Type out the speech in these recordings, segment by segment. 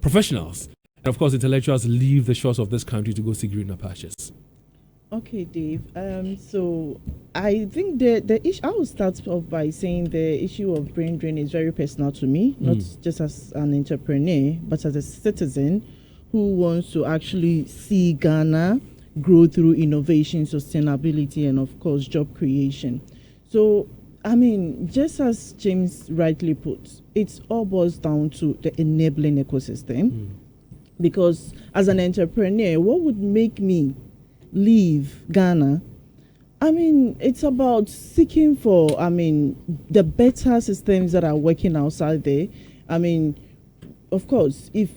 professionals and, of course, intellectuals leave the shores of this country to go seek greener pastures? Okay, Dave. So I think the issue, I will start off by saying the issue of brain drain is very personal to me, not just as an entrepreneur, but as a citizen who wants to actually see Ghana grow through innovation, sustainability, and of course, job creation. So, I mean, just as James rightly put, it all boils down to the enabling ecosystem. Because as an entrepreneur, what would make me leave Ghana? I mean, it's about seeking for, the better systems that are working outside there. I mean, of course, if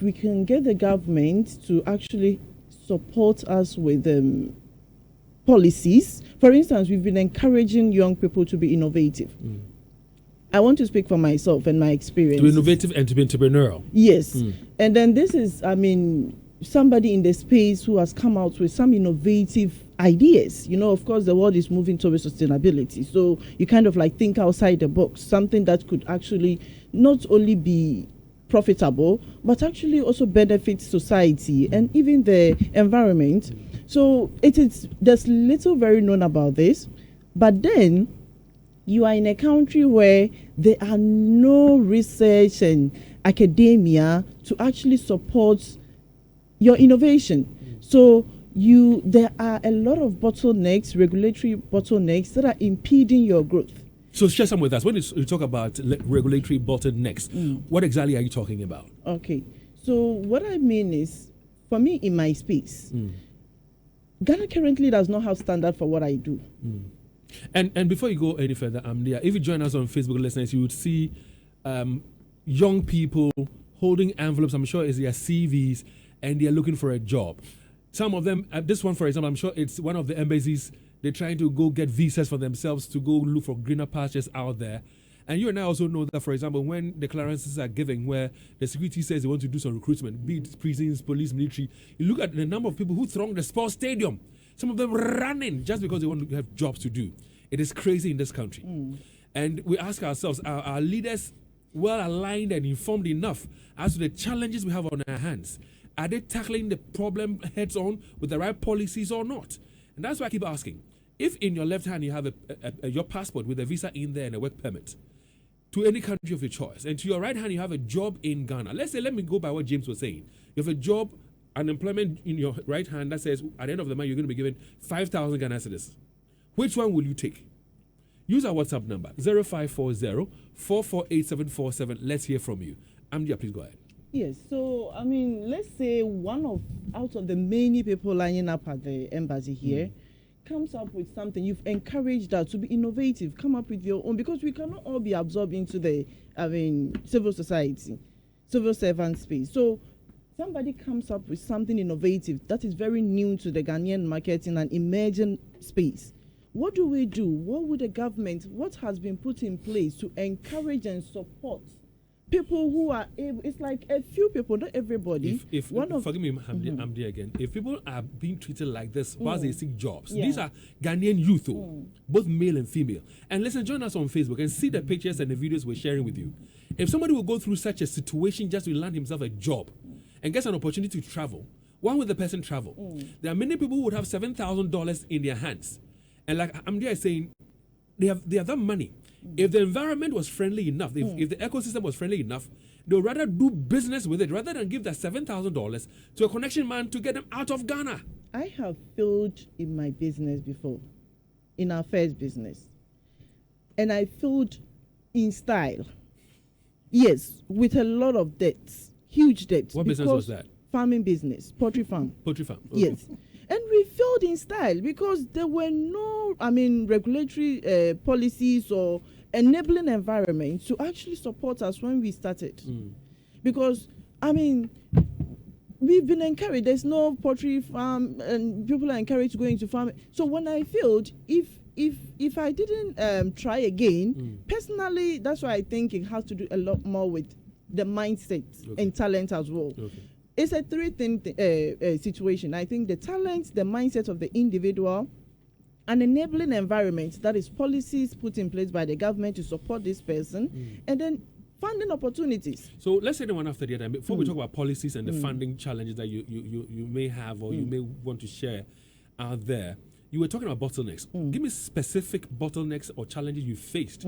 we can get the government to actually support us with policies. For instance, we've been encouraging young people to be innovative. I want to speak for myself and my experience. To be innovative and to be entrepreneurial. Yes. And then this is, somebody in the space who has come out with some innovative ideas. You know, of course, the world is moving towards sustainability. So you kind of like think outside the box, something that could actually not only be profitable, but actually also benefit society and even the environment. So there's little very known about this. But then you are in a country where there are no research and academia to actually support your innovation. So there are a lot of bottlenecks, regulatory bottlenecks that are impeding your growth. So share some with us. When you talk about regulatory bottlenecks, what exactly are you talking about? Okay. So what I mean is, for me in my space, Ghana currently does not have standard for what I do. And before you go any further, Amdiya, if you join us on Facebook, listeners, you would see young people holding envelopes. I'm sure it's their CVs, and they're looking for a job. Some of them, this one, for example, I'm sure it's one of the embassies. They're trying to go get visas for themselves to go look for greener pastures out there. And you and I also know that, for example, when the clearances are given where the security says they want to do some recruitment, be it prisons, police, military, you look at the number of people who throng the sports stadium, some of them running just because they want to have jobs to do. It is crazy in this country. And we ask ourselves, are our leaders well aligned and informed enough as to the challenges we have on our hands? Are they tackling the problem heads on with the right policies or not? And that's why I keep asking. If in your left hand you have your passport with a visa in there and a work permit to any country of your choice, and to your right hand you have a job in Ghana. Let's say, let me go by what James was saying. You have a job, an employment in your right hand that says at the end of the month you're going to be given 5,000 Ghana cedis. Which one will you take? Use our WhatsApp number 0540-448747. Let's hear from you. Amdiya, please go ahead. Yes, so let's say out of the many people lining up at the embassy here comes up with something. You've encouraged that to be innovative, come up with your own, because we cannot all be absorbed into the civil society, civil servant space. So somebody comes up with something innovative that is very new to the Ghanaian market in an emerging space. What do we do? What has been put in place to encourage and support people who are able? It's like a few people, not everybody. Forgive me, Amdiya again. If people are being treated like this whilst they seek jobs, these are Ghanaian youth, both male and female. And listen, join us on Facebook and see the pictures and the videos we're sharing with you. If somebody will go through such a situation just to land himself a job and gets an opportunity to travel, why would the person travel? There are many people who would have $7,000 in their hands. And like Amdiya is saying, they have that money. If the environment was friendly enough, if the ecosystem was friendly enough, they would rather do business with it rather than give that $7,000 to a connection man to get them out of Ghana. I have failed in my business before, in our first business. And I failed in style. Yes, with a lot of debts, huge debts. What business was that? Farming business, poultry farm. Poultry farm. Okay. Yes. And we failed in style because there were no, regulatory policies or enabling environments to actually support us when we started. Because, we've been encouraged. There's no poultry farm and people are encouraged to go into farming. So when I failed, if I didn't try again, personally, that's why I think it has to do a lot more with the mindset and talent as well. Okay. It's a three-thing situation. I think the talent, the mindset of the individual, an enabling environment, that is policies put in place by the government to support this person, and then funding opportunities. So let's say the one after the other. Before we talk about policies and the funding challenges that you may have or you may want to share out there, you were talking about bottlenecks. Give me specific bottlenecks or challenges you faced.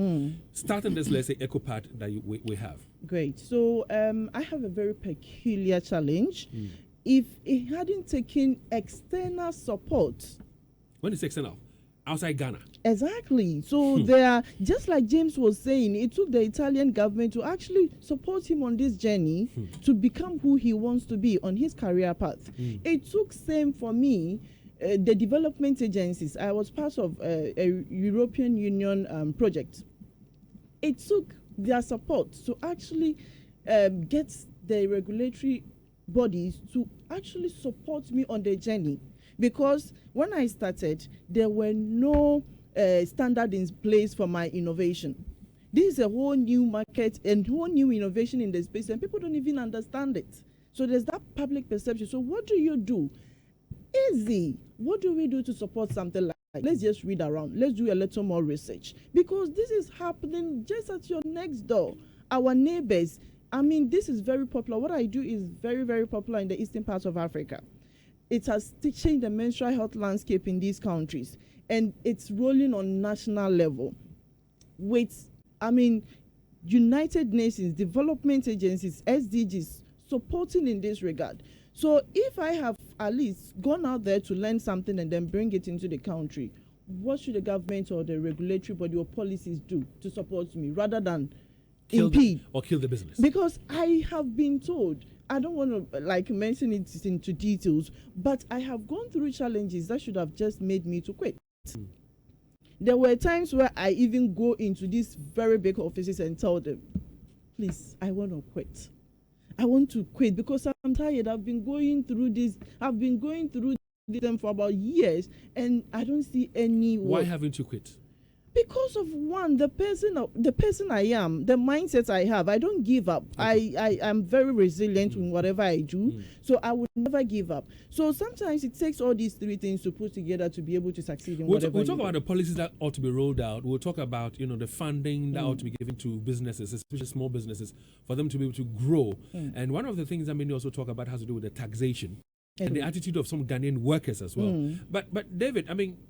Starting this, let's say, EcoPad that we have. Great. So I have a very peculiar challenge. If it hadn't taken external support. When it's external? Outside Ghana. Exactly. So there are, just like James was saying, it took the Italian government to actually support him on this journey to become who he wants to be on his career path. It took same for me. The development agencies, I was part of a European Union project. It took their support to actually get the regulatory bodies to actually support me on the journey. Because when I started, there were no standard in place for my innovation. This is a whole new market and whole new innovation in the space, and people don't even understand it. So there's that public perception. So what do you do? Easy. What do we do to support something like that? Let's just read around. Let's do a little more research. Because this is happening just at your next door. Our neighbors. I mean, this is very popular. What I do is very, very popular in the eastern parts of Africa. It has changed the menstrual health landscape in these countries. And it's rolling on national level. With, United Nations, development agencies, SDGs, supporting in this regard. So if I have at least gone out there to learn something and then bring it into the country, what should the government or the regulatory body or policies do to support me rather than impede or kill the business? Because I have been told, I don't want to mention it into details, but I have gone through challenges that should have just made me to quit. There were times where I even go into these very big offices and tell them, please, I want to quit. I want to quit because I'm tired. I've been going through this. I've been going through them for about years, and I don't see any work. Why haven't you quit? Because of one, the person I am, the mindset I have. I don't give up. Okay. I am very resilient in whatever I do, so I would never give up. So sometimes it takes all these three things to put together to be able to succeed in whatever. We'll talk about the policies that ought to be rolled out. We'll talk about the funding that ought to be given to businesses, especially small businesses, for them to be able to grow. And one of the things you also talk about has to do with the taxation and the attitude of some Ghanaian workers as well. But David,